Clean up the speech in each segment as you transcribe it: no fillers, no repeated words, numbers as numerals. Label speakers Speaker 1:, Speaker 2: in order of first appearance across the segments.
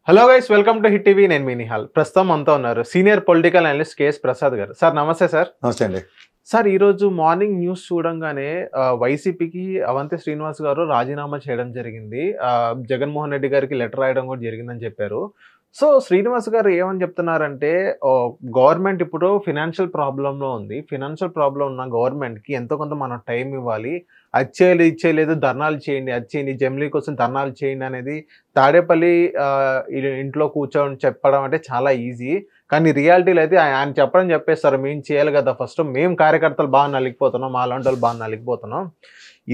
Speaker 1: Hello guys, welcome to hit TV. నేను మీ నిహాల్. ప్రస్తుతం మనతో ఉన్నారు senior political analyst KS Prasad గారు. సార్ నమస్తే. సార్
Speaker 2: నమస్తే అండి.
Speaker 1: సార్, ఈరోజు మార్నింగ్ న్యూస్ చూడంగానే వైసీపీకి అవంతి శ్రీనివాస్ గారు రాజీనామా చేయడం జరిగింది. జగన్మోహన్ రెడ్డి గారికి లెటర్ రాయడం కూడా జరిగిందని చెప్పారు. సో శ్రీనివాస్ గారు ఏమని చెప్తున్నారంటే, గవర్నమెంట్ ఇప్పుడు ఫినాన్షియల్ ప్రాబ్లంలో ఉంది. ఫినాన్షియల్ ప్రాబ్లం ఉన్న గవర్నమెంట్కి ఎంతో కొంత మనం టైం ఇవ్వాలి. అది చేయలేదు, ఇచ్చేయలేదు, ధర్నాలు చేయండి, అది చేయండి, జమిలీ కోసం ధర్నాలు చేయండి అనేది తాడేపల్లి ఇంట్లో కూర్చొని చెప్పడం అంటే చాలా ఈజీ. కానీ రియాలిటీలో అయితే ఆయన చెప్పడం చెప్పేస్తారు, మేము చేయాలి కదా, ఫస్ట్ మేము కార్యకర్తలు బాగా నలిగిపోతున్నాం, మా లాంటి వాళ్ళు బాగా నలిగిపోతున్నాం.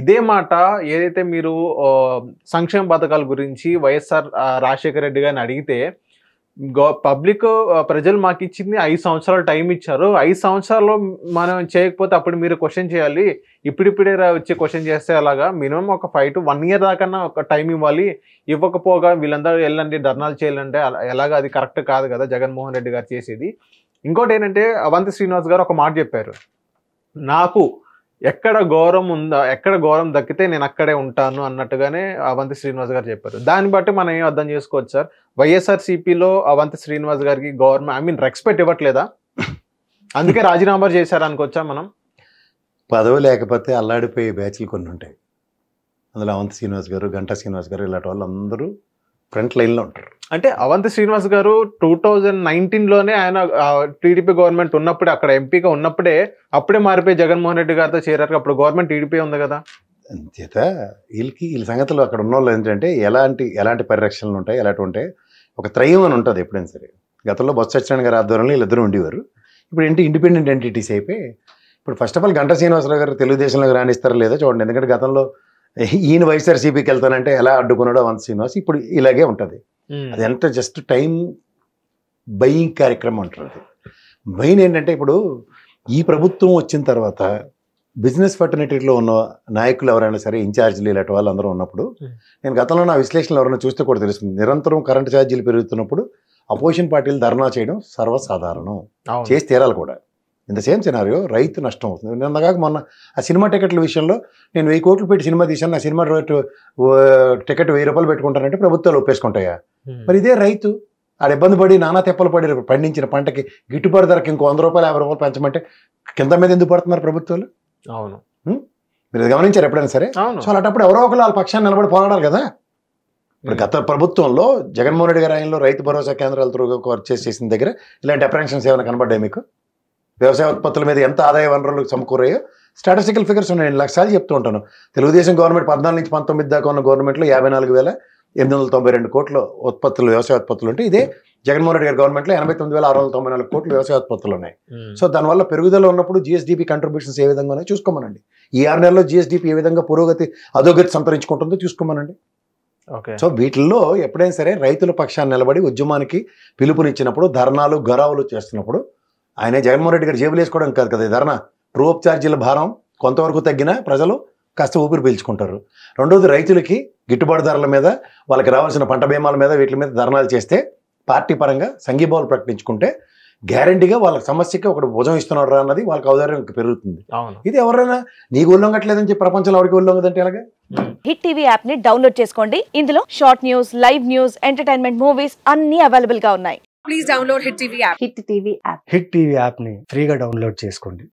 Speaker 1: ఇదే మాట ఏదైతే మీరు సంక్షేమ పథకాల గురించి వైఎస్ఆర్ రాజశేఖర రెడ్డి గారిని అడిగితే, పబ్లిక్ ప్రజలు మాకు ఇచ్చింది 5 సంవత్సరాలు టైం ఇచ్చారు, 5 సంవత్సరాల్లో మనం చేయకపోతే అప్పుడు మీరు క్వశ్చన్ చేయాలి, ఇప్పుడిప్పుడే వచ్చి క్వశ్చన్ చేస్తే అలాగా మినిమం ఒక 5 to 1 year దాకా ఒక టైం ఇవ్వాలి. ఇవ్వకపోగా వీళ్ళందరూ వెళ్ళండి ధర్నాలు చేయాలంటే ఎలాగా అది కరెక్ట్ కాదు కదా జగన్మోహన్ రెడ్డి గారు చేసేది. ఇంకోటి ఏంటంటే, అవంతి శ్రీనివాస్ గారు ఒక మాట చెప్పారు, నాకు ఎక్కడ గౌరవం ఉందా, ఎక్కడ గౌరవం దక్కితే నేను అక్కడే ఉంటాను అన్నట్టుగానే అవంతి శ్రీనివాస్ గారు చెప్పారు. దాన్ని బట్టి మనం ఏం అర్థం చేసుకోవచ్చు సార్, వైఎస్ఆర్సీపీలో అవంతి శ్రీనివాస్ గారికి గవర్నమెంట్ రెస్పెక్ట్ ఇవ్వట్లేదా, అందుకే రాజీనామా చేశారు అనుకోవచ్చా మనం?
Speaker 2: పదవి లేకపోతే అల్లాడిపోయే బ్యాచ్లు కొన్ని ఉంటాయి. అందులో అవంతి శ్రీనివాస్ గారు, గంటా శ్రీనివాస్ గారు ఇలాంటి వాళ్ళు అందరూ ఫ్రంట్ లైన్లో ఉంటారు.
Speaker 1: అంటే అవంతి శ్రీనివాస్ గారు 2019లోనే ఆయన టీడీపీ గవర్నమెంట్ ఉన్నప్పుడే, అక్కడ ఎంపీగా ఉన్నప్పుడే అప్పుడే మారిపోయి జగన్మోహన్ రెడ్డి గారితో చేరారు. అప్పుడు గవర్నమెంట్ టీడీపీ ఉంది కదా.
Speaker 2: అంచేత వీళ్ళ సంగతులు అక్కడ ఉన్న వాళ్ళు ఏంటంటే ఎలాంటి పరిరక్షణలు ఉంటాయి, ఎలాంటి ఉంటాయి, ఒక త్రయం అని ఉంటుంది ఎప్పుడైనా సరే. గతంలో బొత్స సత్యనారాయణ గారి ఆధ్వర్యంలో వీళ్ళిద్దరూ ఉండేవారు. ఇప్పుడు ఇండిపెండెంట్ ఎంటిటీస్ అయిపోయి, ఇప్పుడు first of all Ganta Srinivasarao గారు తెలుగుదేశంలోకి రాణిస్తారో లేదో చూడండి. ఎందుకంటే గతంలో ఈయన వైఎస్ఆర్సీపీకి వెళ్తానంటే ఎలా అడ్డుకున్నాడో అవంతి శ్రీనివాస్ ఇప్పుడు ఇలాగే ఉంటుంది. అది ఎంత జస్ట్ టైం బయింగ్ కార్యక్రమం అంటారు. అది మెయిన్ ఏంటంటే, ఇప్పుడు ఈ ప్రభుత్వం వచ్చిన తర్వాత బిజినెస్ ఫర్టిలిటీలో ఉన్న నాయకులు ఎవరైనా సరే, ఇన్ఛార్జీలు ఇలాంటి వాళ్ళు అందరూ ఉన్నప్పుడు, నేను గతంలో నా విశ్లేషణలు ఎవరైనా చూస్తే కూడా తెలుస్తుంది, నిరంతరం కరెంటు ఛార్జీలు పెరుగుతున్నప్పుడు అపోజిషన్ పార్టీలు ధర్నా చేయడం సర్వసాధారణం, చేసి తీరాలి కూడా. ఇన్ ద సేమ్ సినారియో రైతు నష్టం అవుతుంది. నిన్నగాక మొన్న ఆ సినిమా టికెట్ల విషయంలో నేను 1000 కోట్లు పెట్టి సినిమా తీశాను, నా సినిమా టికెట్ 1000 రూపాయలు పెట్టుకుంటానంటే ప్రభుత్వాలు ఒప్పేసుకుంటాయా? మరి ఇదే రైతు ఆడ ఇబ్బంది పడి నానా తెప్పలు పడి పండించిన పంటకి గిట్టుబాటు ధరకి ఇంకో 100 రూపాయలు 50 రూపాయలు పెంచమంటే కింద మీద ఎందుకు పడుతున్నారు ప్రభుత్వాలు?
Speaker 1: అవును,
Speaker 2: మీరు గమనించారు ఎప్పుడైనా సరే? సో అలాంటప్పుడు ఎవరో ఒకరు వాళ్ళ పక్షాన్ని నిలబడి పోరాడాలి కదా. ఇప్పుడు గత ప్రభుత్వంలో జగన్మోహన్ రెడ్డి గారి ఆయనలో రైతు భరోసా కేంద్రాలతో వర్క్ చేసిన దగ్గర ఇలాంటి అప్రెన్షన్స్ ఏమైనా కనబడ్డాయి మీకు? వ్యవసాయ ఉత్పత్తుల మీద ఎంత ఆదాయ వనరులు సమకూరాయో స్టాటిస్టికల్ ఫిగర్స్ ఉన్నాయి. నేను లక్షలు చెప్తూ ఉంటాను. తెలుగుదేశం గవర్నమెంట్ 14 నుంచి 19 దాకా ఉన్న గవర్నమెంట్లో 54,892 కోట్ల ఉత్పత్తులు, వ్యవసాయ ఉత్పత్తులు ఉంటే, ఇదే జగన్మోహన్ రెడ్డి గారి గవర్నమెంట్లో 89,694 కోట్లు వ్యవసాయ ఉత్పత్తులు ఉన్నాయి. సో దానివల్ల పెరుగుదల ఉన్నప్పుడు జిఎస్డిపి కంట్రిబ్యూషన్స్ ఏ విధంగా ఉన్నాయో చూసుకోమనండి. ఈ 6 నెలల్లో జిఎస్డిపి ఏ విధంగా అధోగతి సంతరించుకుంటుందో చూసుకోమనండి. సో వీటిల్లో ఎప్పుడైనా సరే రైతుల పక్షాన్ని నిలబడి ఉద్యమానికి పిలుపునిచ్చినప్పుడు, ధర్నాలు గరావులు చేస్తున్నప్పుడు, ఆయన జగన్మోహన్ రెడ్డి గారు జేబులు వేసుకోవడం కాదు కదా ధర్నా. ట్రూ అప్ ఛార్జీల భారం కొంతవరకు తగ్గినా ప్రజలు కాస్త ఊపిరి పీల్చుకుంటారు. రెండోది, రైతులకి గిట్టుబాటు ధరల మీద, వాళ్ళకి రావాల్సిన పంట బీమాల మీద, వీటి మీద ధర్నాలు చేస్తే, పార్టీ పరంగా సంఘీభావాలు ప్రకటించుకుంటే గ్యారంటీగా వాళ్ళ సమస్యకి ఒకటి భుజం ఇస్తున్నాడు అన్నది వాళ్ళకి ఔదార్యం పెరుగుతుంది. ఇది ఎవరైనా నీకు ఉల్లంఘట్లేదని చెప్పి ప్రపంచంలో ఎవరికి ఉల్లంఘదంటే ఎలాగా?
Speaker 3: హిట్ టీవీ యాప్ ని డౌన్లోడ్ చేసుకోండి. ఇందులో short news, live news, entertainment movies అన్ని అవైలబుల్ గా ఉన్నాయి. Please download hit TV app.
Speaker 4: Hit TV app ని ఫ్రీగా డౌన్లోడ్ చేసుకోండి.